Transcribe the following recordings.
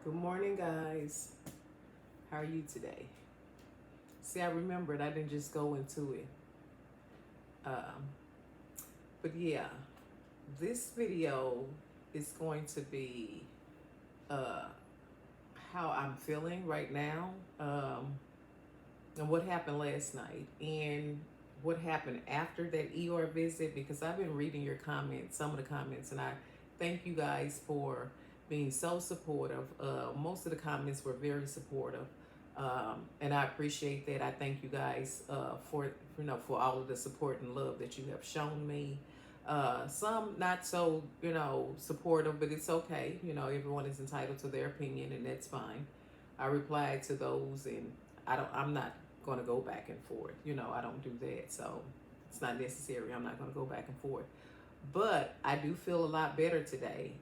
Good morning, guys. How are you today? See, I remembered I didn't just go into it. Um, but yeah, this video is going to be uh, how I'm feeling right now, and what happened last night, and what happened after that ER visit. Because I've been reading your comments, some of the comments, and I thank you guys for being so supportive. Most of the comments were very supportive. And I appreciate that. I thank you guys for for all of the support and love that you have shown me. Some not so supportive, but it's okay. Everyone is entitled to their opinion, and that's fine. I replied to those, and I'm not going to go back and forth. I don't do that, so it's not necessary. I'm not going to go back and forth. But I do feel a lot better today.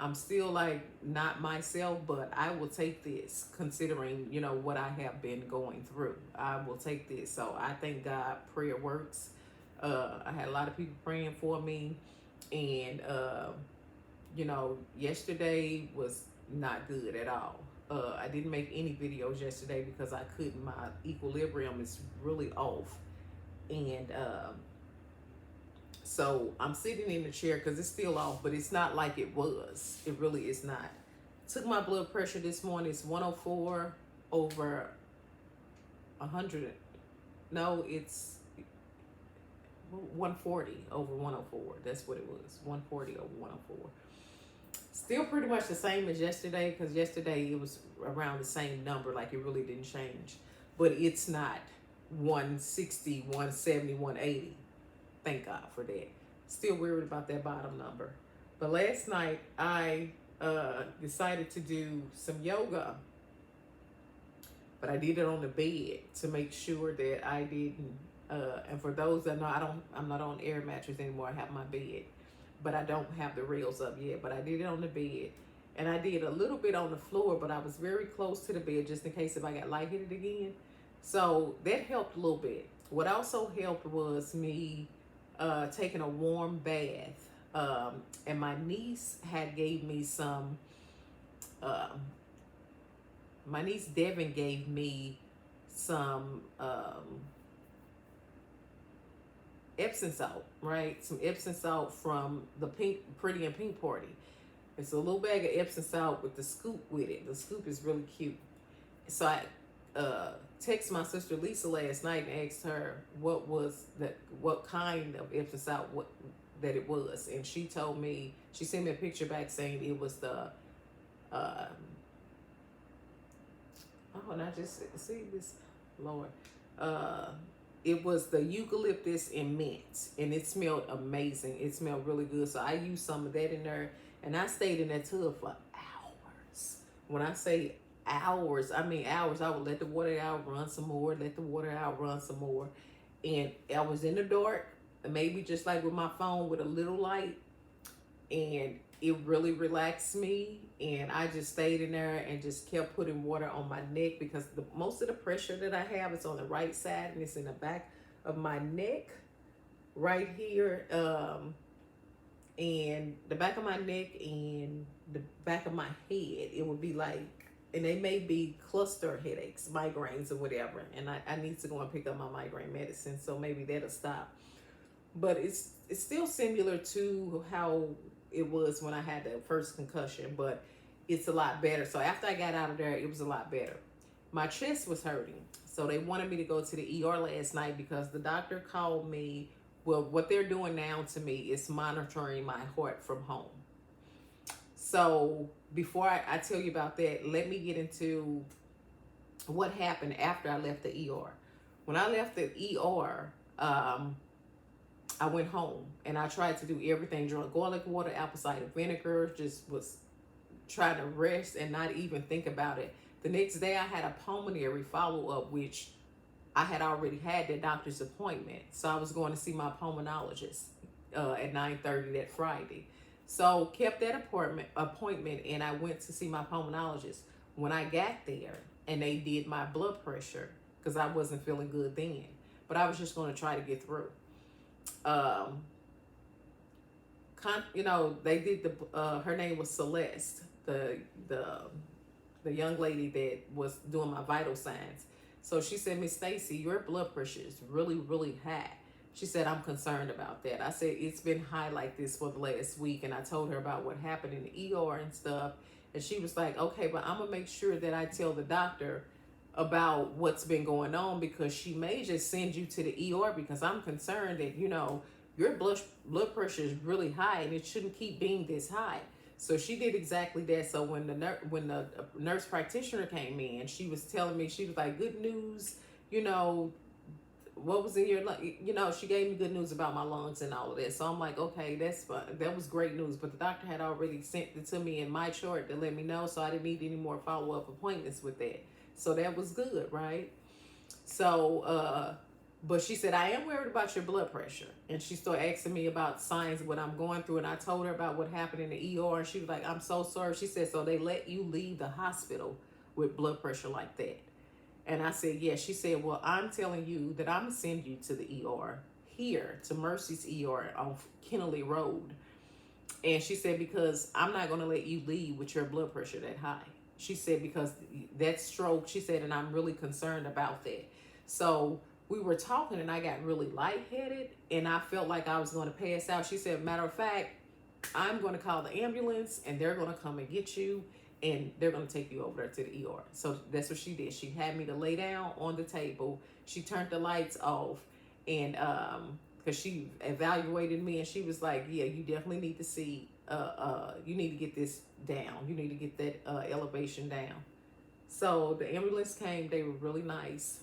I'm still like not myself, but I will take this considering, what I have been going through. I will take this. So I thank God prayer works. I had a lot of people praying for me. And, yesterday was not good at all. I didn't make any videos yesterday because I couldn't. My equilibrium is really off. And, so I'm sitting in the chair because it's still off, but it's not like it was. It really is not. Took my blood pressure this morning. It's 104 over 100. No, it's 140 over 104. That's what it was. 140 over 104. Still pretty much the same as yesterday, because yesterday it was around the same number. Like, it really didn't change. But it's not 160, 170, 180. Thank God for that. Still worried about that bottom number. But last night I decided to do some yoga, but I did it on the bed to make sure that I didn't. And for those that know, I'm not on air mattress anymore. I have my bed, but I don't have the rails up yet. But I did it on the bed, and I did a little bit on the floor, but I was very close to the bed just in case if I got lightheaded again. So that helped a little bit. What also helped was me taking a warm bath, and my niece had gave me some. My niece Devin gave me some Epsom salt, right? Some Epsom salt from the Pretty and Pink party. It's a little bag of Epsom salt with the scoop with it. The scoop is really cute. So I texted my sister Lisa last night and asked her what kind of Epsom salt that it was, and she told me, she sent me a picture back saying it was the and I just see this, Lord, it was the eucalyptus and mint, and it smelled amazing. It smelled really good, so I used some of that in there, and I stayed in that tub for hours. When I say hours, I mean hours. I would let the water out, run some more, let the water out, run some more. And I was in the dark, maybe just like with my phone with a little light, and it really relaxed me. And I just stayed in there and just kept putting water on my neck, because most of the pressure that I have is on the right side, and it's in the back of my neck right here, and the back of my neck and the back of my head. It would be like, and they may be cluster headaches, migraines or whatever, and I need to go and pick up my migraine medicine, so maybe that'll stop. But it's still similar to how it was when I had the first concussion, but it's a lot better. So after I got out of there, it was a lot better. My chest was hurting, so they wanted me to go to the ER last night because the doctor called me. Well, what they're doing now to me is monitoring my heart from home. So before I tell you about that, let me get into what happened after I left the ER. When I left the ER, I went home and I tried to do everything, drunk garlic water, apple cider vinegar, just was trying to rest and not even think about it. The next day I had a pulmonary follow-up, which I had already had that doctor's appointment. So I was going to see my pulmonologist at 9:30 that Friday. So kept that appointment, and I went to see my pulmonologist. When I got there and they did my blood pressure, because I wasn't feeling good then, but I was just going to try to get through. they did her name was Celeste, the the young lady that was doing my vital signs. So she said, Miss Stacy, your blood pressure is really, really high. She said, I'm concerned about that. I said, it's been high like this for the last week. And I told her about what happened in the ER and stuff. And she was like, okay, but I'm going to make sure that I tell the doctor about what's been going on, because she may just send you to the ER, because I'm concerned that, your blood pressure is really high and it shouldn't keep being this high. So she did exactly that. So when the nurse practitioner came in, she was telling me, she was like, good news, what was in your she gave me good news about my lungs and all of that. So I'm like, okay, that's fine. That was great news. But the doctor had already sent it to me in my chart to let me know, so I didn't need any more follow-up appointments with that. So that was good, right? So but she said, I am worried about your blood pressure. And she started asking me about signs of what I'm going through. And I told her about what happened in the ER. And she was like, I'm so sorry. She said, so they let you leave the hospital with blood pressure like that? And I said, yes. She said, well, I'm telling you that I'm going to send you to the ER here, to Mercy's ER on Kennelly Road. And she said, because I'm not going to let you leave with your blood pressure that high. She said, because that stroke, she said, and I'm really concerned about that. So we were talking and I got really lightheaded and I felt like I was going to pass out. She said, matter of fact, I'm going to call the ambulance and they're going to come and get you and they're going to take you over there to the ER. So that's what she did. She had me to lay down on the table. She turned the lights off and because she evaluated me and she was like, yeah, you definitely need to see, you need to get this down. You need to get that elevation down. So the ambulance came. They were really nice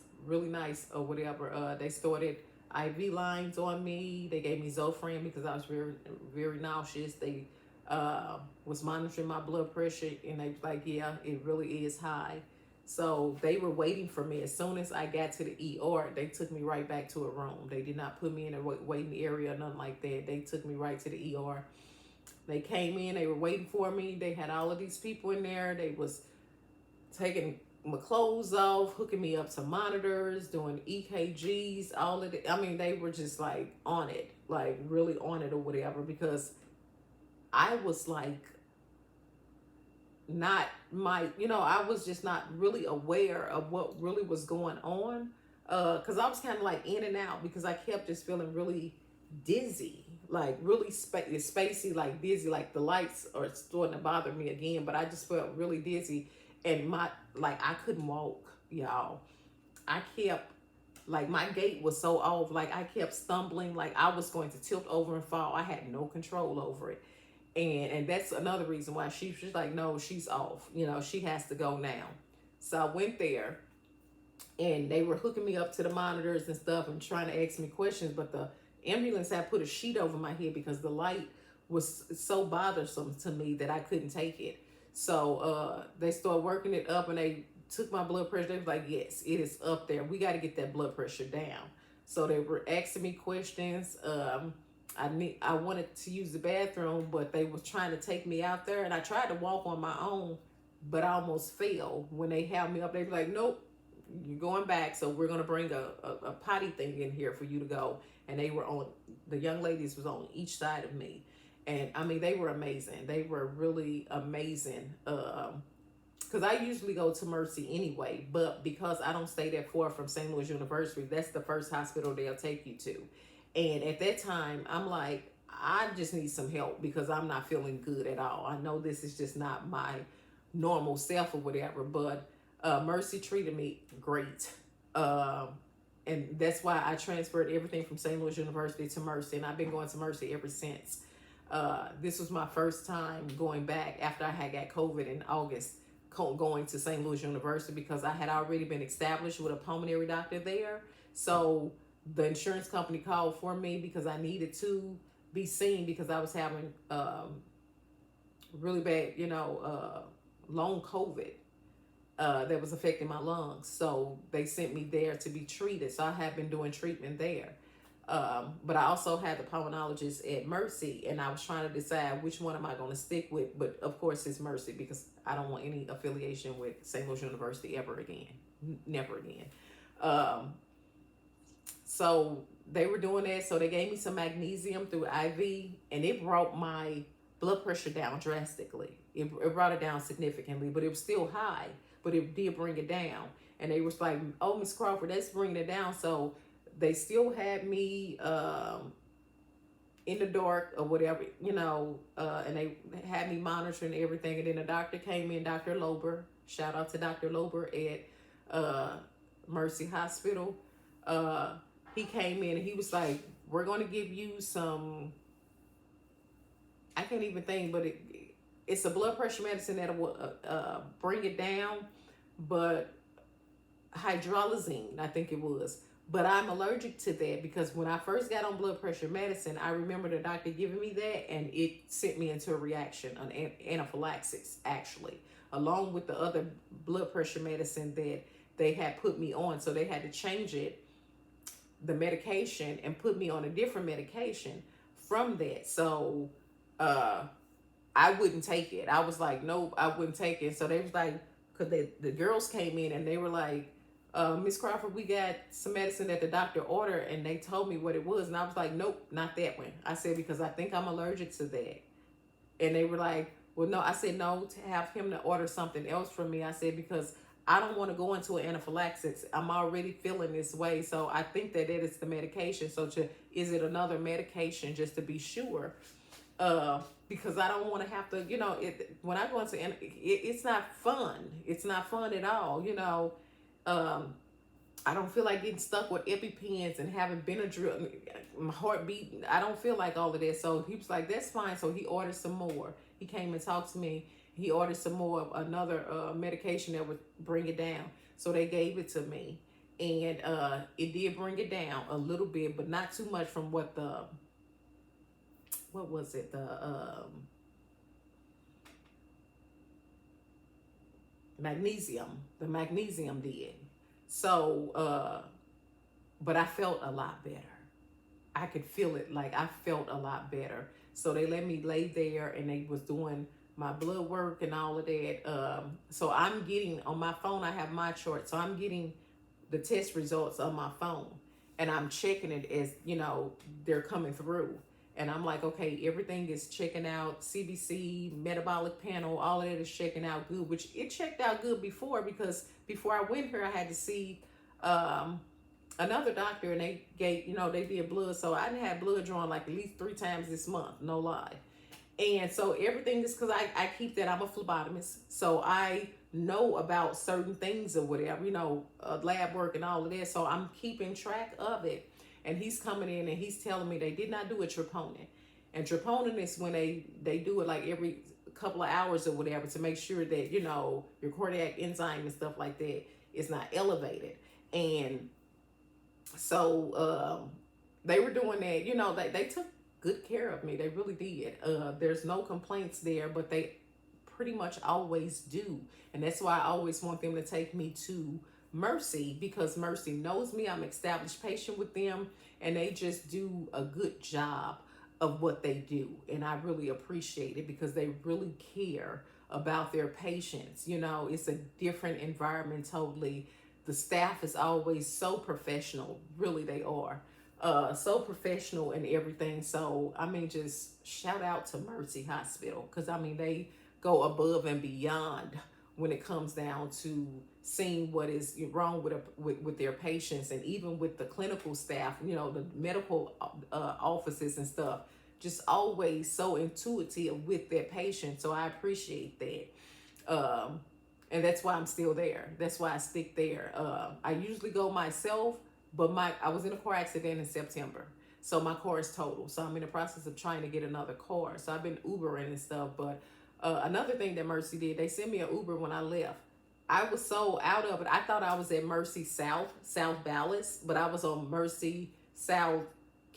or whatever. They started IV lines on me. They gave me Zofran because I was very, very nauseous. They was monitoring my blood pressure and they was like, yeah, it really is high. So they were waiting for me. As soon as I got to the ER, they took me right back to a room. They did not put me in a waiting area or nothing like that. They took me right to the ER. They came in, they were waiting for me. They had all of these people in there. They was taking my clothes off, hooking me up to monitors, doing EKGs, all of it. I mean, they were just like on it, like really on it or whatever, because I was like not I was just not really aware of what really was going on. Cause I was kind of like in and out because I kept just feeling really dizzy, like really spacey, like dizzy, like the lights are starting to bother me again, but I just felt really dizzy. And I couldn't walk, y'all. I kept, like, my gait was so off. Like, I kept stumbling. Like, I was going to tilt over and fall. I had no control over it. And that's another reason why she's like, no, she's off. She has to go now. So I went there. And they were hooking me up to the monitors and stuff and trying to ask me questions. But the ambulance had put a sheet over my head because the light was so bothersome to me that I couldn't take it. So they started working it up and they took my blood pressure. They was like, yes, it is up there. We got to get that blood pressure down. So they were asking me questions. I wanted to use the bathroom, but they was trying to take me out there. And I tried to walk on my own, but I almost fell. When they held me up, they were like, nope, you're going back. So we're going to bring a potty thing in here for you to go. And the young ladies was on each side of me. And I mean, they were amazing. They were really amazing. Because I usually go to Mercy anyway, but because I don't stay that far from St. Louis University, that's the first hospital they'll take you to. And at that time, I'm like, I just need some help because I'm not feeling good at all. I know this is just not my normal self or whatever, but Mercy treated me great. And that's why I transferred everything from St. Louis University to Mercy. And I've been going to Mercy ever since. This was my first time going back after I had got COVID in August, going to St. Louis University because I had already been established with a pulmonary doctor there. So the insurance company called for me because I needed to be seen because I was having really bad, long COVID that was affecting my lungs. So they sent me there to be treated. So I have been doing treatment there. But I also had the pulmonologist at Mercy, and I was trying to decide which one am I going to stick with. But of course, it's Mercy because I don't want any affiliation with St. Louis University ever again. Never again. So they were doing that, so they gave me some magnesium through IV, and it brought my blood pressure down drastically. It brought it down significantly, but it was still high, but it did bring it down. And they was like, "Oh, Miss Crawford, that's bringing it down." So they still had me in the dark or whatever, and they had me monitoring everything. And then the doctor came in, Dr. Lober. Shout out to Dr. Lober at Mercy Hospital. He came in and he was like, "We're going to give you some," I can't even think, but it's a blood pressure medicine that will bring it down, but hydralazine, I think it was. But I'm allergic to that because when I first got on blood pressure medicine, I remember the doctor giving me that, and it sent me into a reaction, an anaphylaxis, actually, along with the other blood pressure medicine that they had put me on. So they had to change the medication, and put me on a different medication from that. So I wouldn't take it. I was like, nope, I wouldn't take it. So they was like, because the girls came in and they were like, "Miss Crawford, we got some medicine that the doctor ordered," and they told me what it was. And I was like, "Nope, not that one." I said, "Because I think I'm allergic to that." And they were like, "Well, no." I said, "No, to have him to order something else from me." I said, "Because I don't want to go into an anaphylaxis. I'm already feeling this way. So I think that it is the medication. So is it another medication just to be sure?" Because I don't want to have to, when I go into, it's not fun. It's not fun at all, I don't feel like getting stuck with EpiPens and having Benadryl, my heart beating. I don't feel like all of that. So he was like, "That's fine." So he ordered some more. He came and talked to me. He ordered some more, another medication that would bring it down. So they gave it to me. And it did bring it down a little bit, but not too much from what was it? The magnesium did. So, but I felt a lot better. I could feel it. Like I felt a lot better. So they let me lay there and they was doing my blood work and all of that. So I'm getting on my phone, I have my chart. So I'm getting the test results on my phone and I'm checking it as, they're coming through. And I'm like, okay, everything is checking out. CBC, metabolic panel, all of that is checking out good, which it checked out good before, because before I went here, I had to see another doctor, and they gave, they did blood. So I didn't have blood drawn like at least 3 times this month, no lie. And so everything is, because I keep that, I'm a phlebotomist. So I know about certain things or whatever, lab work and all of that. So I'm keeping track of it. And he's coming in and he's telling me they did not do a troponin. And troponin is when they do it like every couple of hours or whatever to make sure that, your cardiac enzyme and stuff like that is not elevated. And so they were doing that, they took good care of me. They really did. There's no complaints there, but they pretty much always do. And that's why I always want them to take me to Mercy, because Mercy knows me. I'm an established patient with them, and they just do a good job of what they do. And I really appreciate it because they really care about their patients. It's a different environment totally. The staff is always so professional. Really, they are. So professional and everything. So, just shout out to Mercy Hospital, because, they go above and beyond when it comes down to seeing what is wrong with their patients, and even with the clinical staff, the medical offices and stuff, just always so intuitive with their patients. So I appreciate that. And that's why I'm still there. That's why I stick there. I usually go myself, but I was in a car accident in September. So my car is total. So I'm in the process of trying to get another car. So I've been Ubering and stuff. But another thing that Mercy did, they sent me an Uber when I left. I was so out of it. I thought I was at Mercy South Dallas, but I was on Mercy South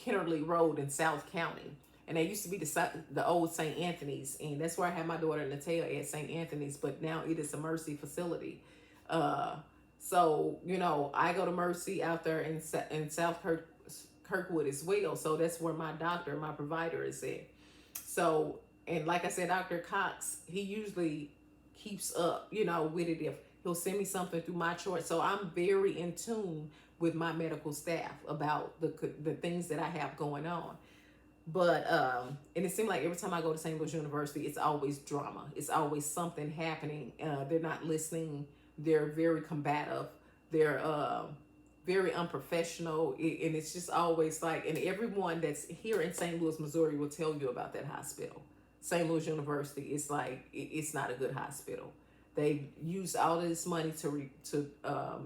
Kennerly Road in South County. And they used to be the old St. Anthony's. And that's where I had my daughter Natea at, St. Anthony's. But now it is a Mercy facility. So, I go to Mercy out there in South Kirkwood as well. So that's where my provider is at. So, and like I said, Dr. Cox, he usually keeps up, with it. He'll send me something through my chart. So I'm very in tune with my medical staff about the things that I have going on. But and it seemed like every time I go to St. Louis University, it's always drama. It's always something happening. They're not listening. They're very combative. They're very unprofessional, and it's just always like. And everyone that's here in St. Louis, Missouri, will tell you about that hospital. St. Louis University. It's like it's not a good hospital. They use all of this money to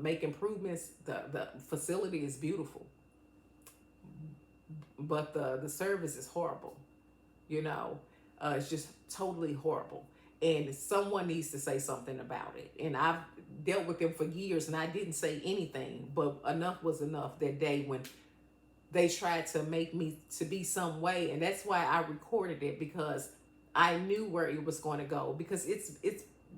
make improvements. The facility is beautiful, but the service is horrible. You know, it's just totally horrible. And someone needs to say something about it. And I've dealt with them for years, and I didn't say anything, but enough was enough that day when they tried to make me to be some way. And that's why I recorded it, because I knew where it was going to go, because it's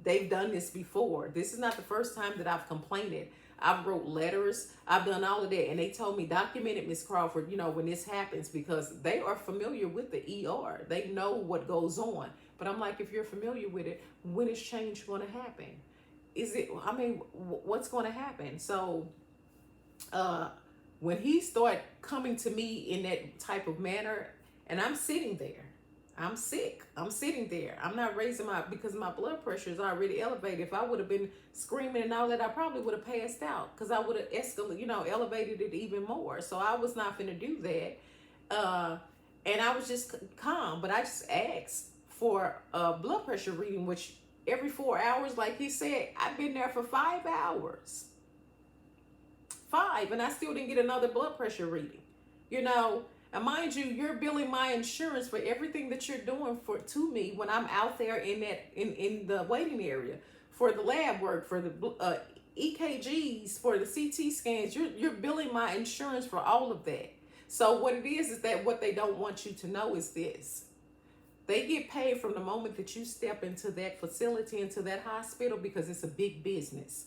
they've done this before. This is not the first time that I've complained. I've wrote letters. I've done all of that. And they told me, document it, Miss Crawford, you know, when this happens, because they are familiar with the ER. They know what goes on. But I'm like, if you're familiar with it, when is change going to happen? Is it, I mean, what's going to happen? So when he started coming to me in that type of manner, and I'm sitting there, I'm sick. I'm sitting there. I'm not raising because my blood pressure is already elevated. If I would have been screaming and all that, I probably would have passed out, because I would have elevated it even more. So I was not going to do that. And I was just calm, but I just asked for a blood pressure reading, which every 4 hours, like he said, I've been there for 5 hours. 5, and I still didn't get another blood pressure reading, you know. And mind you, you're billing my insurance for everything that you're doing to me when I'm out there in the waiting area, for the lab work, for the EKGs, for the CT scans. You're billing my insurance for all of that. So what it is that what they don't want you to know is this: they get paid from the moment that you step into that facility, into that hospital, because it's a big business.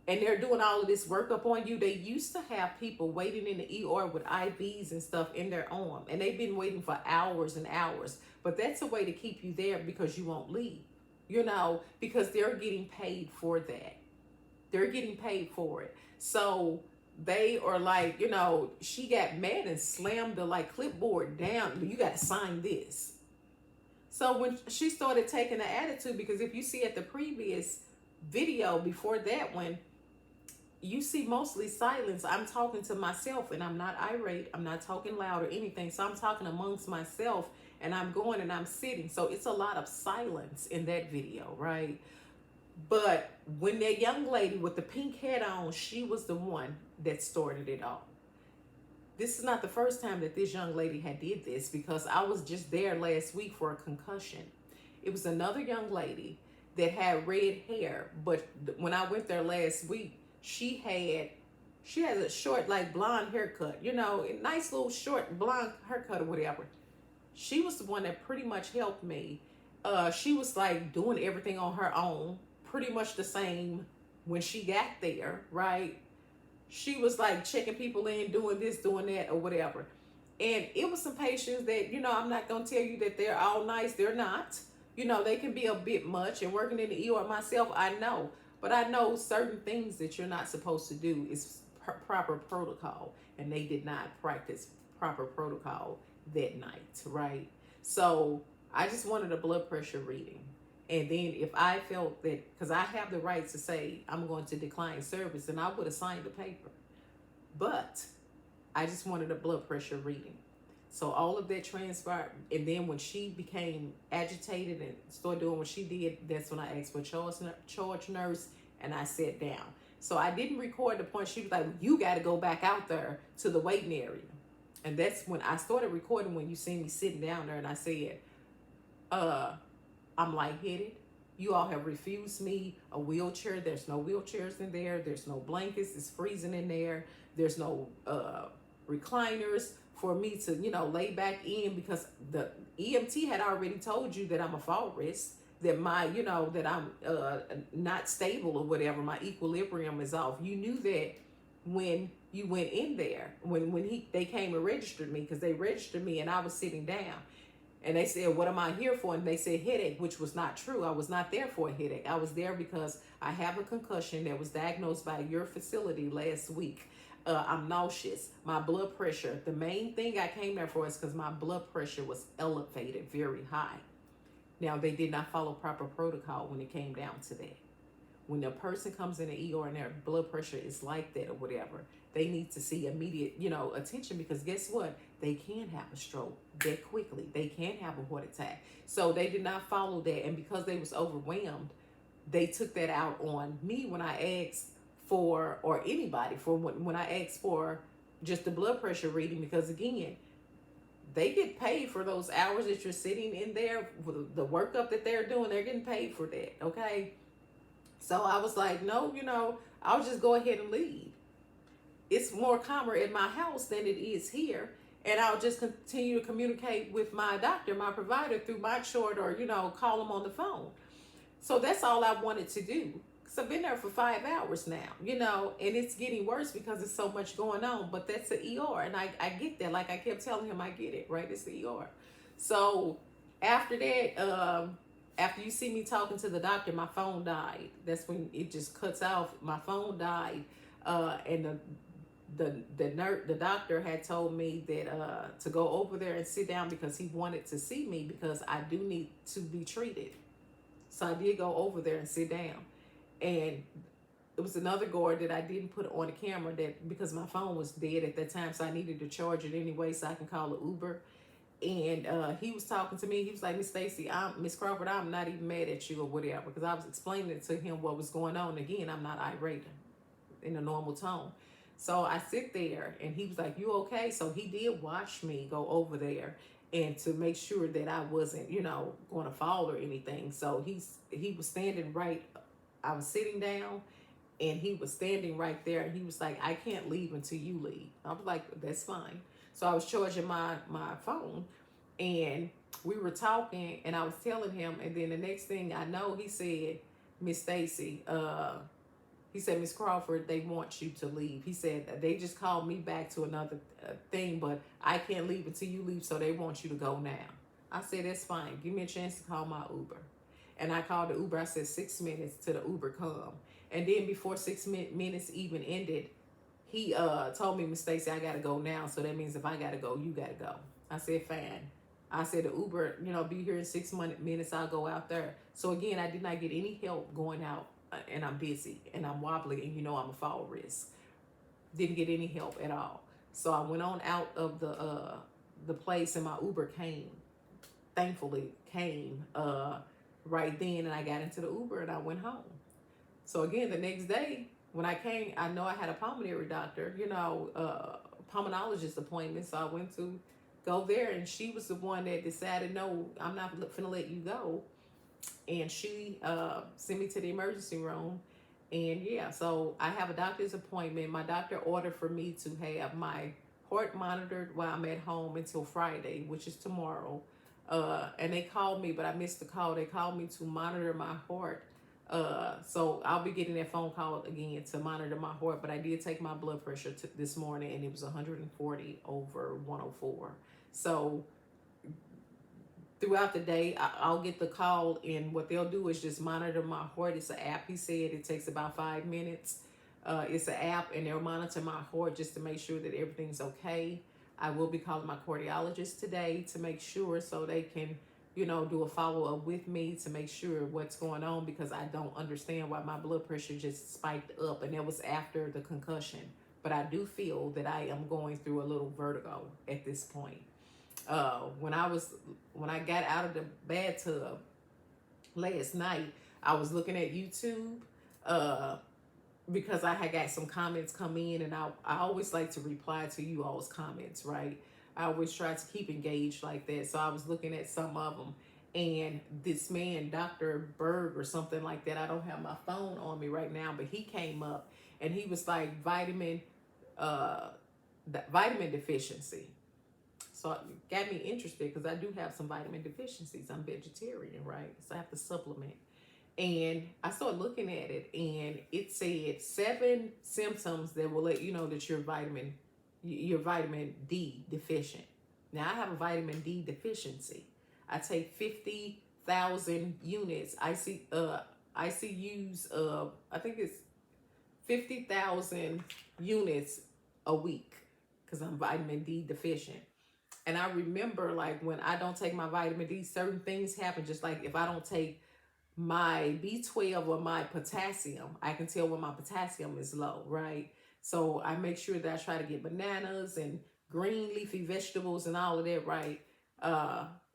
And they're doing all of this work up on you. They used to have people waiting in the ER with IVs and stuff in their arm, and they've been waiting for hours and hours. But that's a way to keep you there, because you won't leave, you know, because they're getting paid for that. They're getting paid for it. So they are like, you know, she got mad and slammed the clipboard down. You got to sign this. So when she started taking the attitude, because if you see at the previous video before that one, you see mostly silence. I'm talking to myself, and I'm not irate. I'm not talking loud or anything. So I'm talking amongst myself, and I'm going and I'm sitting. So it's a lot of silence in that video, right? But when that young lady with the pink hat on, she was the one that started it all. This is not the first time that this young lady had did this, because I was just there last week for a concussion. It was another young lady that had red hair, but when I went there last week, she has a short, blonde haircut, you know, a nice little short blonde haircut or whatever. She was the one that pretty much helped me. She was doing everything on her own, pretty much the same when she got there, right? She was checking people in, doing this, doing that, or whatever. And it was some patients that, you know, I'm not going to tell you that they're all nice. They're not. You know, they can be a bit much. And working in the ER myself, I know. But I know certain things that you're not supposed to do is proper protocol. And they did not practice proper protocol that night, right? So I just wanted a blood pressure reading. And then if I felt that, because I have the right to say I'm going to decline service, and I would have signed the paper. But I just wanted a blood pressure reading. So all of that transpired. And then when she became agitated and started doing what she did, that's when I asked for a charge nurse, and I sat down. So I didn't record the point. She was like, you got to go back out there to the waiting area. And that's when I started recording, when you see me sitting down there, and I said, I'm lightheaded. You all have refused me a wheelchair. There's no wheelchairs in there. There's no blankets. It's freezing in there. There's no recliners for me to, you know, lay back in, because the EMT had already told you that I'm a fall risk, that that I'm not stable or whatever. My equilibrium is off. You knew that when you went in there, when they came and registered me, because they registered me and I was sitting down. And they said, what am I here for? And they said headache, which was not true. I was not there for a headache. I was there because I have a concussion that was diagnosed by your facility last week. I'm nauseous. My blood pressure, the main thing I came there for is because my blood pressure was elevated very high. Now, they did not follow proper protocol when it came down to that. When a person comes in the ER and their blood pressure is like that or whatever, they need to see immediate, attention, because guess what? They can have a stroke that quickly. They can have a heart attack. So they did not follow that. And because they was overwhelmed, they took that out on me when I asked for, or anybody, for when I asked for just the blood pressure reading, because again, they get paid for those hours that you're sitting in there, for the workup that they're doing, they're getting paid for that, okay? So I was like, no, I'll just go ahead and leave. It's more calmer in my house than it is here. And I'll just continue to communicate with my doctor, my provider, through my chart, or, call them on the phone. So that's all I wanted to do. Because I've been there for 5 hours now, and it's getting worse because there's so much going on. But that's the ER. And I get that. Like I kept telling him, I get it, right? It's the ER. So after that, after you see me talking to the doctor, my phone died. That's when it just cuts off. My phone died. And the doctor had told me that to go over there and sit down because he wanted to see me because I do need to be treated. So I did go over there and sit down. And it was another guard that I didn't put on the camera, that because my phone was dead at that time, so I needed to charge it anyway so I can call an Uber. And he was talking to me. He was like, Miss Stacy, Miss Crawford, I'm not even mad at you or whatever, because I was explaining to him what was going on. Again, I'm not irate in a normal tone. So I sit there and he was like, you okay? So he did watch me go over there and to make sure that I wasn't, going to fall or anything. So he was standing right. I was sitting down and he was standing right there. And he was like, I can't leave until you leave. I was like, that's fine. So I was charging my phone and we were talking and I was telling him. And then the next thing I know, he said, Miss Stacy, he said, Miss Crawford, they want you to leave. He said, they just called me back to another thing, but I can't leave until you leave, so they want you to go now. I said, that's fine. Give me a chance to call my Uber. And I called the Uber. I said, 6 minutes to the Uber come. And then before 6 minutes even ended, he told me, Miss Stacy, I got to go now. So that means if I got to go, you got to go. I said, fine. I said, the Uber, be here in 6 minutes. I'll go out there. So again, I did not get any help going out. And I'm busy and I'm wobbly and I'm a fall risk. Didn't get any help at all. So I went on out of the place and my Uber came. Thankfully came right then, and I got into the Uber and I went home. So again, the next day when I came, I know I had a pulmonary doctor, pulmonologist appointment. So I went to go there and she was the one that decided, no, I'm not finna let you go. And she sent me to the emergency room. And yeah, so I have a doctor's appointment. My doctor ordered for me to have my heart monitored while I'm at home until Friday, which is tomorrow. And they called me, but I missed the call. They called me to monitor my heart. So I'll be getting that phone call again to monitor my heart. But I did take my blood pressure this morning and it was 140 over 104. So throughout the day, I'll get the call, and what they'll do is just monitor my heart. It's an app, he said. It takes about 5 minutes. It's an app, and they'll monitor my heart just to make sure that everything's okay. I will be calling my cardiologist today to make sure, so they can, do a follow-up with me to make sure what's going on, because I don't understand why my blood pressure just spiked up, and that was after the concussion. But I do feel that I am going through a little vertigo at this point. When I got out of the bathtub last night, I was looking at YouTube because I had got some comments come in, and I always like to reply to you all's comments, right? I always try to keep engaged like that. So I was looking at some of them, and this man, Dr. Berg or something like that, I don't have my phone on me right now, but he came up and he was like vitamin deficiency. So it got me interested because I do have some vitamin deficiencies. I'm vegetarian, right? So I have to supplement. And I started looking at it, and it said 7 symptoms that will let you know that you're vitamin D deficient. Now I have a vitamin D deficiency. I take 50,000 units. ICUs. I think it's 50,000 units a week because I'm vitamin D deficient. And I remember, like, when I don't take my vitamin D, certain things happen. Just like if I don't take my B12 or my potassium, I can tell when my potassium is low, right? So I make sure that I try to get bananas and green leafy vegetables and all of that, right?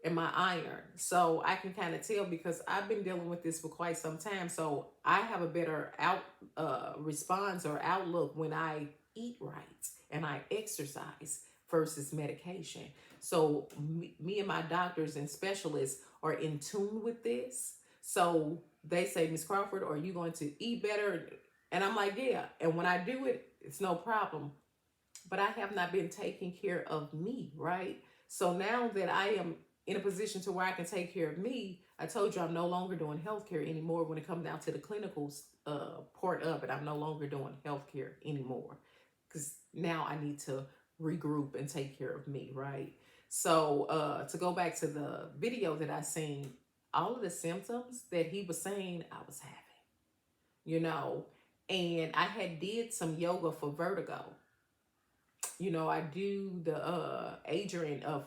And my iron. So I can kind of tell because I've been dealing with this for quite some time. So I have a better response or outlook when I eat right and I exercise versus medication. So me and my doctors and specialists are in tune with this. So they say, Miss Crawford, are you going to eat better? And I'm like, yeah. And when I do it, it's no problem. But I have not been taking care of me, right? So now that I am in a position to where I can take care of me, I told you I'm no longer doing healthcare anymore when it comes down to the clinical part of it. I'm no longer doing healthcare anymore because now I need to regroup and take care of me, right? So to go back to the video that I seen, all of the symptoms that he was saying I was having, you know, and I had did some yoga for vertigo. You know, I do the Adrian of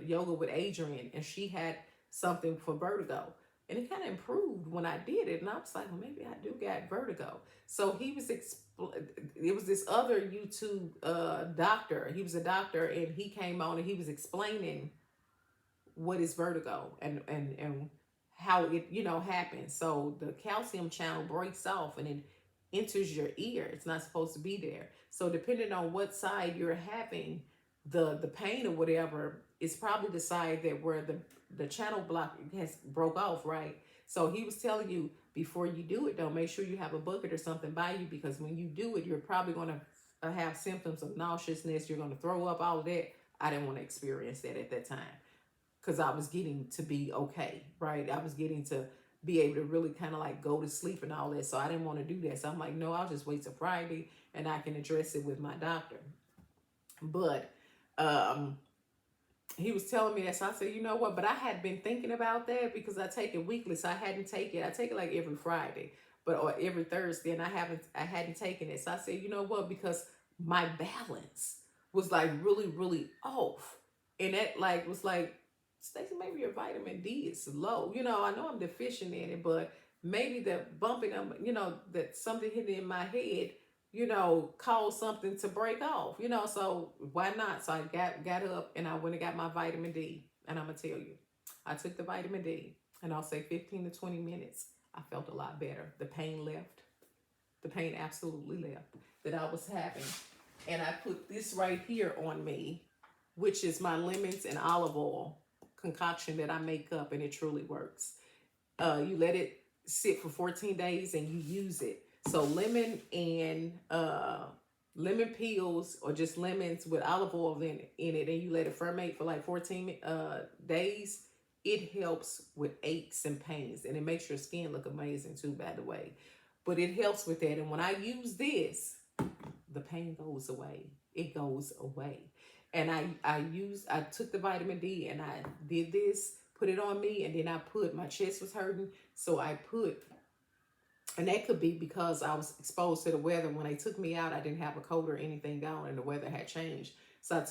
yoga with Adrian, and she had something for vertigo. And it kind of improved when I did it. And I was like, well, maybe I do got vertigo. So he was, it was this other YouTube doctor. He was a doctor, and he came on and he was explaining what is vertigo and how it, you know, happens. So the calcium channel breaks off and it enters your ear. It's not supposed to be there. So depending on what side you're having the pain or whatever, it's probably the side that where the channel block has broke off, right? So he was telling you before you do it, though, make sure you have a bucket or something by you, because when you do it, you're probably going to have symptoms of nauseousness. You're going to throw up, all of that. I didn't want to experience that at that time because I was getting to be okay, right? I was getting to be able to really kind of like go to sleep and all that. So I didn't want to do that. So I'm like, no, I'll just wait till Friday and I can address it with my doctor. But he was telling me that. So I said, you know what? But I had been thinking about that because I take it weekly. So I hadn't taken it. I take it like every Friday, or every Thursday. And I hadn't taken it. So I said, you know what? Because my balance was like really, really off. And that like was like, Stacey, maybe your vitamin D is low. You know, I know I'm deficient in it, but maybe the bumping of, you know, that something hitting in my head, you know, caused something to break off, you know, so why not? So I got up and I went and got my vitamin D. And I'm going to tell you, I took the vitamin D and I'll say 15 to 20 minutes. I felt a lot better. The pain left. The pain absolutely left that I was having. And I put this right here on me, which is my lemons and olive oil concoction that I make up, and it truly works. You let it sit for 14 days and you use it. So lemon and lemon peels or just lemons with olive oil in it, and you let it ferment for like 14 days. It helps with aches and pains, and it makes your skin look amazing too, by the way. But it helps with that. And when I use this, the pain goes away. It goes away. And I took the vitamin D and I did this, put it on me, and then my chest was hurting. So and that could be because I was exposed to the weather. When they took me out, I didn't have a coat or anything down and the weather had changed. So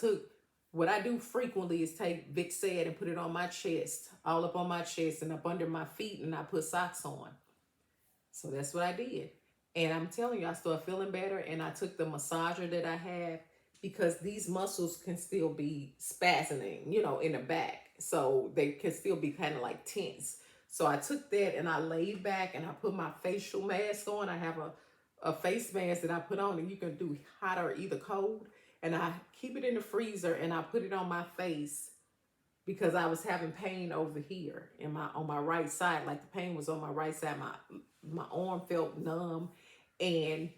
what I do frequently is take Vicks Said and put it on my chest, all up on my chest and up under my feet, and I put socks on. So that's what I did. And I'm telling you, I started feeling better, and I took the massager that I have, because these muscles can still be spasming, you know, in the back. So they can still be kind of like tense. So I took that and I laid back and I put my facial mask on. I have a face mask that I put on, and you can do hot or either cold. And I keep it in the freezer and I put it on my face because I was having pain over here on my right side. Like the pain was on my right side. My arm felt numb, and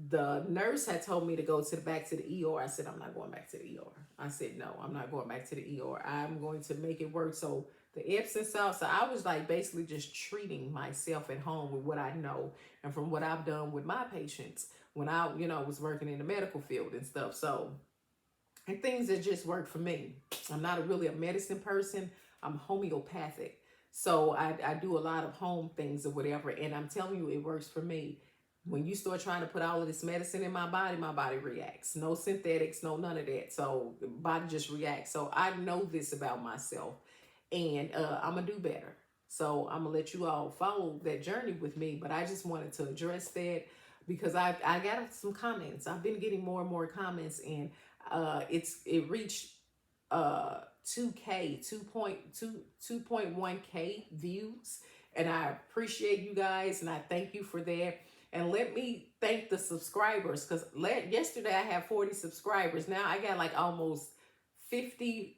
the nurse had told me to go back to the ER. I said, I'm not going back to the ER. I said, no, I'm not going back to the ER. I'm going to make it work. So the Epsom salt. So I was like basically just treating myself at home with what I know and from what I've done with my patients when I, you know, was working in the medical field and stuff. So, and things that just work for me. I'm not really a medicine person, I'm homeopathic. So I do a lot of home things or whatever. And I'm telling you, it works for me. When you start trying to put all of this medicine in my body reacts. No synthetics, no none of that. So the body just reacts. So I know this about myself, and I'm gonna do better. So I'm gonna let you all follow that journey with me. But I just wanted to address that because I got some comments. I've been getting more and more comments, and it reached 2K, 2.1K views. And I appreciate you guys, and I thank you for that. And let me thank the subscribers, because yesterday I had 40 subscribers. Now I got like almost 50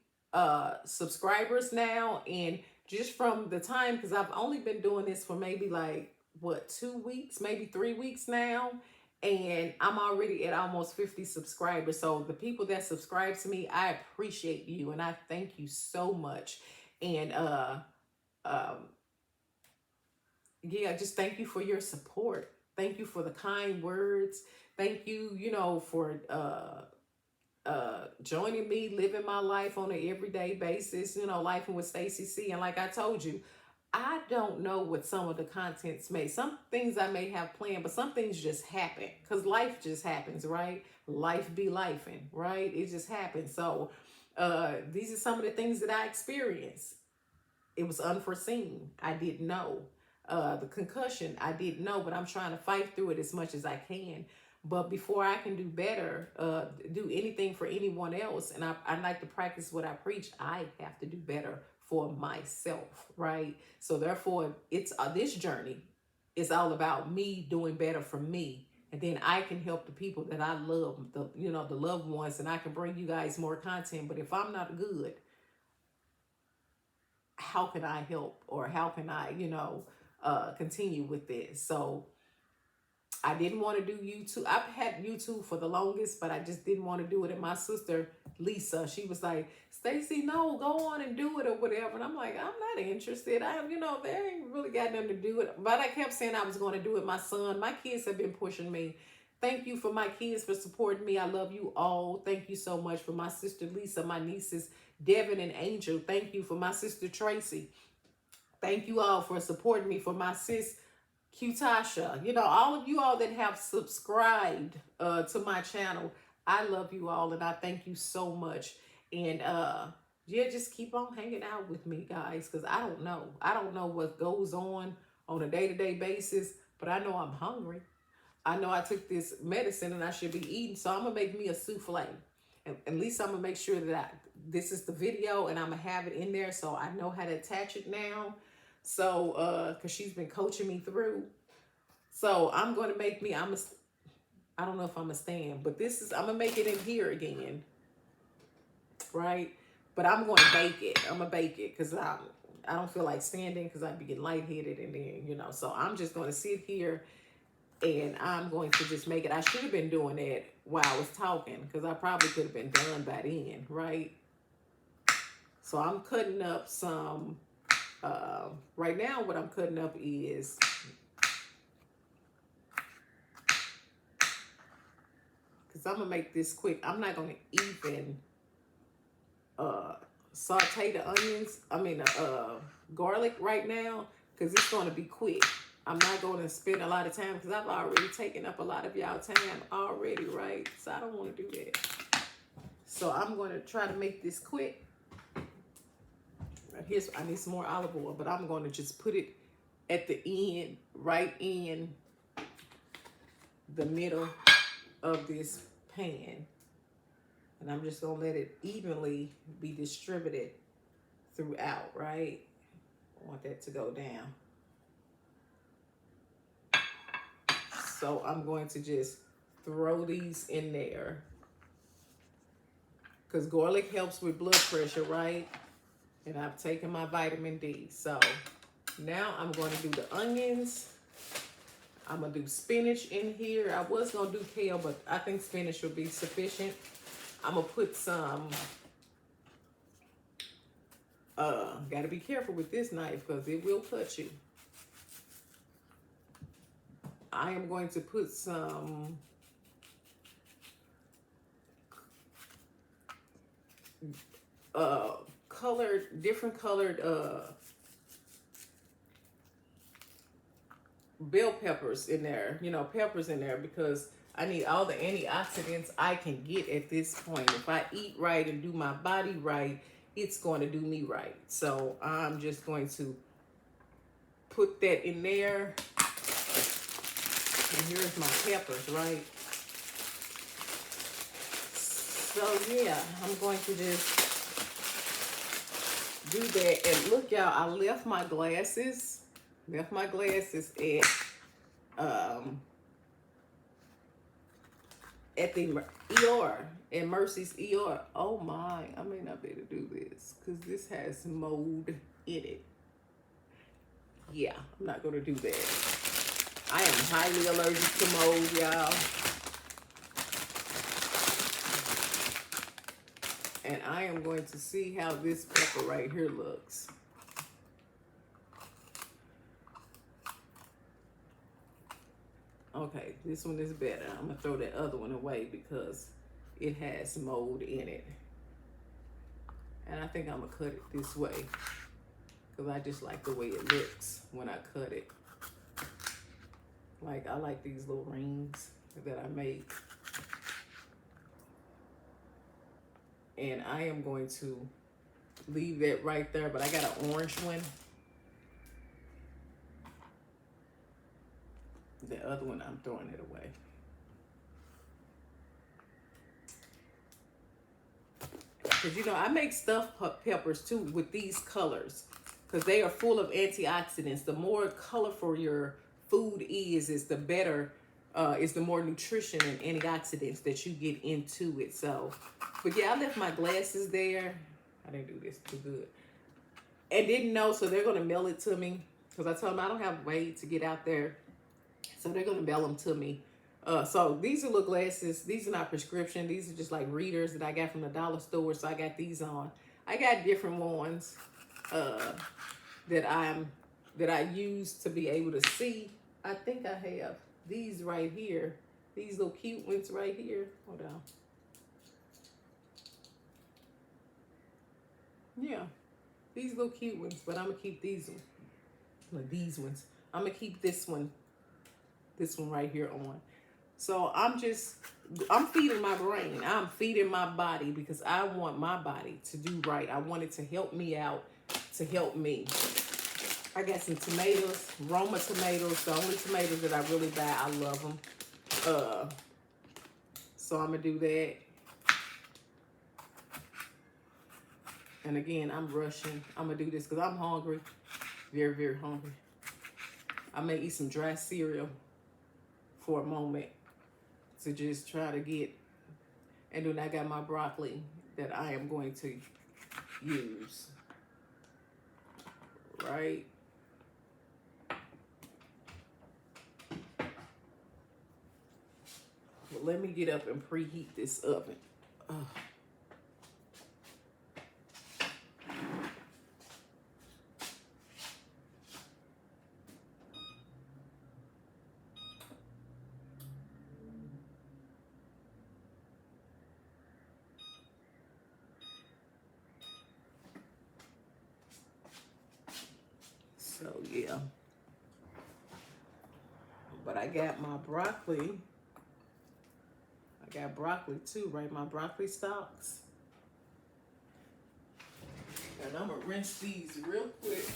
subscribers now. And just from the time, because I've only been doing this for maybe like, what, 2 weeks, maybe 3 weeks now. And I'm already at almost 50 subscribers. So the people that subscribe to me, I appreciate you. And I thank you so much. And yeah, just thank you for your support. Thank you for the kind words. Thank you, for joining me, living my life on an everyday basis, life with Stacy C. And like I told you, I don't know what some of the contents may. Some things I may have planned, but some things just happen because life just happens, right? Life be lifing, right? It just happens. So these are some of the things that I experienced. It was unforeseen. I didn't know. The concussion, I didn't know, but I'm trying to fight through it as much as I can. But before I can do better, do anything for anyone else, and I like to practice what I preach, I have to do better for myself, right? So therefore, it's this journey is all about me doing better for me. And then I can help the people that I love, the loved ones, and I can bring you guys more content. But if I'm not good, how can I help, or how can I, continue with this? So I didn't want to do YouTube. I've had YouTube for the longest, but I just didn't want to do it. And my sister, Lisa, she was like, Stacy, no, go on and do it or whatever. And I'm like, I'm not interested. They ain't really got nothing to do it. But I kept saying I was going to do it. My kids have been pushing me. Thank you for my kids for supporting me. I love you all. Thank you so much for my sister, Lisa, my nieces, Devin and Angel. Thank you for my sister, Tracy. Thank you all for supporting me. For my sis, Q-Tasha, all of you all that have subscribed to my channel. I love you all, and I thank you so much. And yeah, just keep on hanging out with me, guys, because I don't know what goes on a day-to-day basis, but I know I'm hungry. I know I took this medicine and I should be eating, so I'm gonna make me a soufflé. And at least I'm gonna make sure that this is the video, and I'm gonna have it in there so I know how to attach it now. So, because she's been coaching me through. So I'm going to make me, I don't know if I'm going to stand, but I'm going to make it in here again. Right? But I'm going to bake it. I'm going to bake it because I don't feel like standing because I'd be getting lightheaded. And then, so I'm just going to sit here and I'm going to just make it. I should have been doing that while I was talking because I probably could have been done by then. Right? So I'm cutting up some... right now, what I'm cutting up is because I'm gonna make this quick. I'm not gonna even saute the onions. Garlic right now because it's gonna be quick. I'm not going to spend a lot of time because I've already taken up a lot of y'all time already, right? So I don't want to do that. So I'm going to try to make this quick. I need some more olive oil, but I'm going to just put it at the end, right in the middle of this pan. And I'm just going to let it evenly be distributed throughout, right? I want that to go down. So I'm going to just throw these in there. Because garlic helps with blood pressure, right? And I've taken my vitamin D. So now I'm going to do the onions. I'm going to do spinach in here. I was going to do kale, but I think spinach will be sufficient. I'm going to put some, got to be careful with this knife because it will cut you. I am going to put some different colored bell peppers in there, you know, peppers in there, because I need all the antioxidants I can get at this point. If I eat right and do my body right, it's going to do me right. So I'm just going to put that in there. And here's my peppers, right? So yeah, I'm going to just do that. And look, y'all, I left my glasses at the ER, in Mercy's ER. Oh my, I may not be able to do this because this has mold in it. Yeah, I'm not gonna do that. I am highly allergic to mold, y'all. And I am going to see how this pepper right here looks. Okay, this one is better. I'm gonna throw that other one away because it has mold in it. And I think I'm gonna cut it this way because I just like the way it looks when I cut it. Like, I like these little rings that I make. And I am going to leave that right there, but I got an orange one. The other one, I'm throwing it away. Because, you know, I make stuffed peppers too with these colors because they are full of antioxidants. The more colorful your food is the better, is the more nutrition and antioxidants that you get into it. So, but yeah, I left my glasses there. I didn't do this too good. And didn't know, so they're going to mail it to me because I told them I don't have a way to get out there. So they're going to mail them to me. So these are little glasses. These are not prescription. These are just like readers that I got from the dollar store. So I got these on. I got different ones that I use to be able to see. I think I have these right here. These little cute ones right here. Hold on. Yeah, these little cute ones. But I'm gonna keep these ones. Like these ones. I'm gonna keep this one right here on. So I'm feeding my brain. I'm feeding my body because I want my body to do right. I want it to help me out, to help me. I got some tomatoes, Roma tomatoes, the only tomatoes that I really buy. I love them. So I'm gonna do that. And again, I'm rushing. I'm gonna do this because I'm hungry, very, very hungry. I may eat some dry cereal for a moment to just try to get, and then I got my broccoli that I am going to use, right? Well, let me get up and preheat this oven. So yeah, but I got my broccoli. I got broccoli too, right? My broccoli stalks. And I'm gonna rinse these real quick.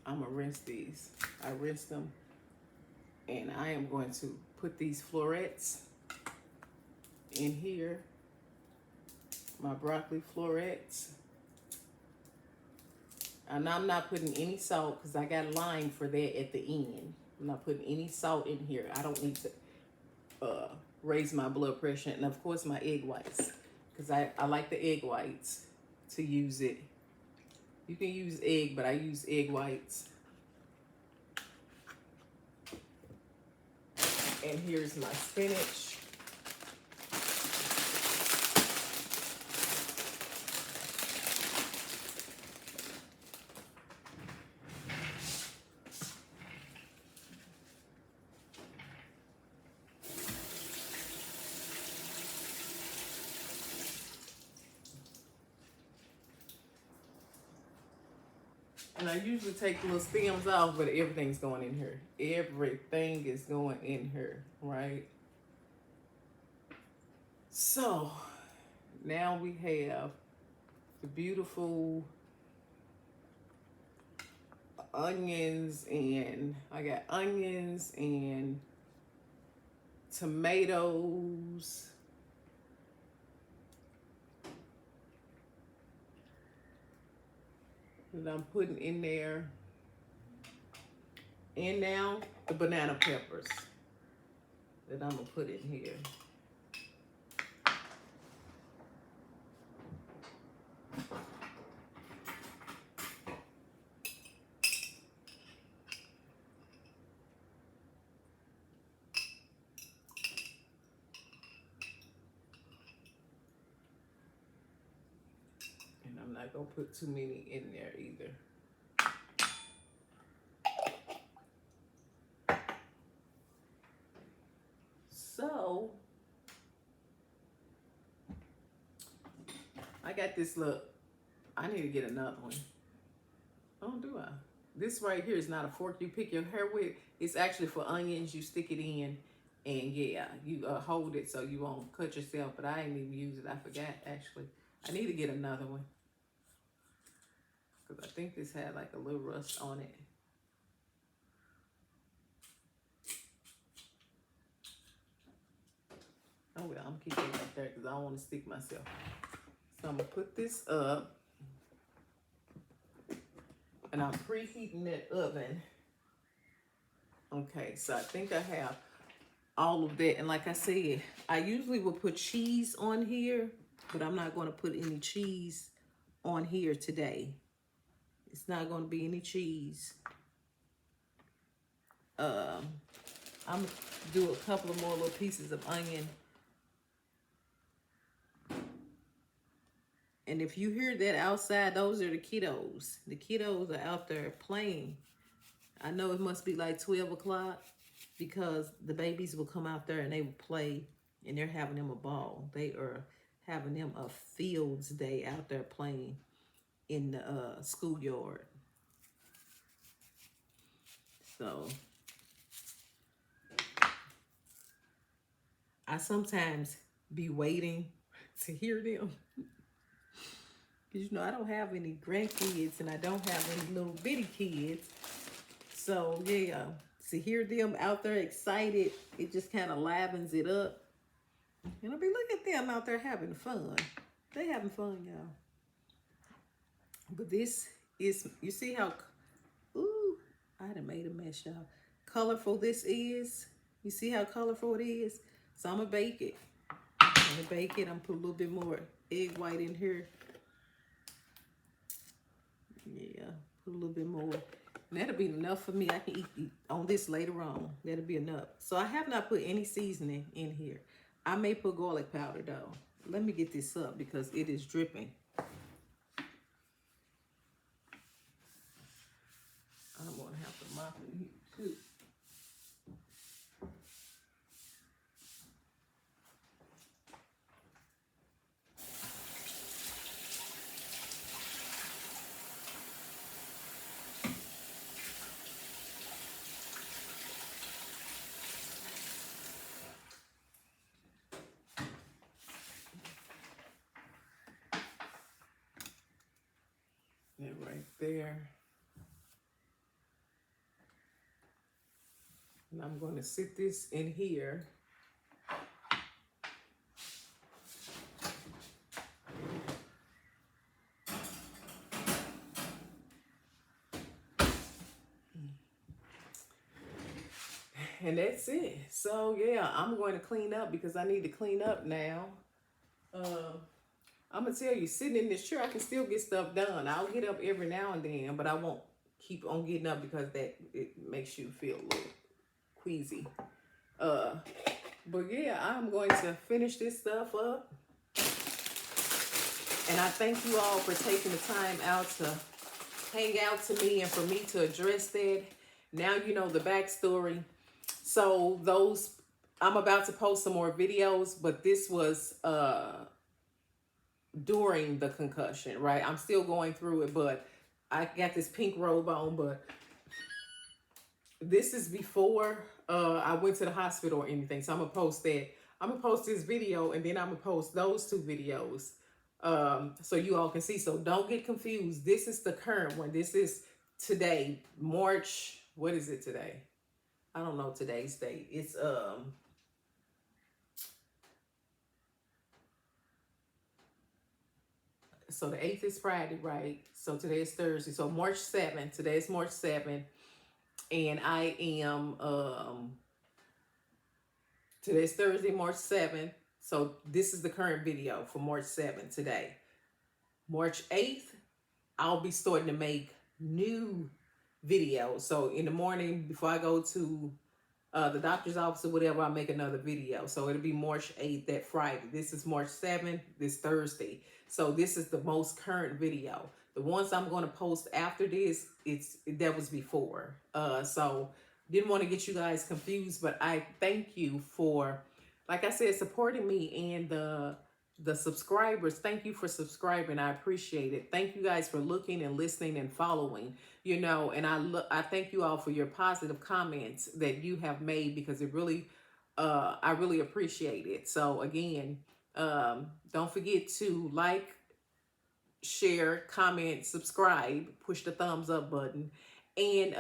I'm gonna rinse these. I rinsed them. And I am going to put these florets in here. My broccoli florets. And I'm not putting any salt because I got lime for that at the end. I'm not putting any salt in here. I don't need to raise my blood pressure. And of course my egg whites, because I like the egg whites to use it. You can use egg, but I use egg whites. And here's my spinach. And I usually take the little stems off, but everything's going in here. Everything is going in here, right? So now we have the beautiful onions, and I got onions and tomatoes. That I'm putting in there. And now the banana peppers that I'm gonna put in here. And I'm not gonna put too many in there either. So I got this look. I need to get another one. Oh, do I? This right here is not a fork you pick your hair with. It's actually for onions. You stick it in, and yeah, you hold it so you won't cut yourself. But I ain't even use it. I forgot, actually. I need to get another one, because I think this had like a little rust on it. Oh well, I'm keeping it right there because I don't want to stick myself. So I'm gonna put this up, and I'm preheating that oven. Okay, so I think I have all of that. And like I said, I usually will put cheese on here, but I'm not going to put any cheese on here today. It's not going to be any cheese. I'm going to do a couple of more little pieces of onion. And if you hear that outside, those are the kiddos. The kiddos are out there playing. I know it must be like 12 o'clock because the babies will come out there and they will play, and they're having them a ball. They are having them a fields day out there playing in the schoolyard. So I sometimes be waiting to hear them. Because, you know, I don't have any grandkids and I don't have any little bitty kids. So, yeah, to hear them out there excited, it just kind of livens it up. And I'll be looking at them out there having fun. They having fun, y'all. But this is, you see how, ooh, I done made a mess, y'all. Colorful this is. You see how colorful it is? So I'm going to bake it. I'm going to bake it. I'm going to put a little bit more egg white in here. Yeah, put a little bit more. And that'll be enough for me. I can eat on this later on. That'll be enough. So I have not put any seasoning in here. I may put garlic powder though. Let me get this up because it is dripping. I'm gonna have to mop it here too. That right there. And I'm going to sit this in here. And that's it. So yeah, I'm going to clean up because I need to clean up now. I'm gonna tell you, sitting in this chair, I can still get stuff done. I'll get up every now and then, but I won't keep on getting up because that it makes you feel a little queasy. But yeah, I'm going to finish this stuff up. And I thank you all for taking the time out to hang out to me and for me to address that. Now you know the backstory. So I'm about to post some more videos, but this was during the concussion, right? I'm still going through it, but I got this pink robe on, but this is before I went to the hospital or anything. So I'm gonna post that. I'm gonna post this video and then I'm gonna post those two videos so you all can see. So don't get confused. This is the current one. This is today, March. What is it today? I don't know today's date. It's so the 8th is Friday, right? So today is Thursday. So March 7th. Today is March 7th. And I am today's Thursday, March 7th. So this is the current video for March 7th today. March 8th, I'll be starting to make new videos. So in the morning before I go to the doctor's office or whatever, I'll make another video. So it'll be March 8th, that Friday. This is March 7th, this Thursday. So this is the most current video. The ones I'm going to post after this, that was before. So didn't want to get you guys confused, but I thank you for, like I said, supporting me and the subscribers. Thank you for subscribing. I appreciate it. Thank you guys for looking and listening and following, you know, and I thank you all for your positive comments that you have made, because it really, I really appreciate it. So again, don't forget to like, share, comment, subscribe, push the thumbs up button, and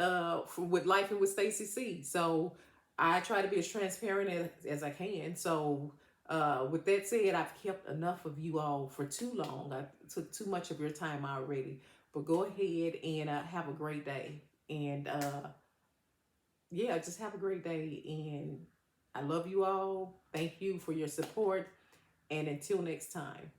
with Life and with Stacy C. So I try to be as transparent as I can. So with that said, I've kept enough of you all for too long. I took too much of your time already. But go ahead and have a great day. And yeah, just have a great day. And I love you all. Thank you for your support. And until next time.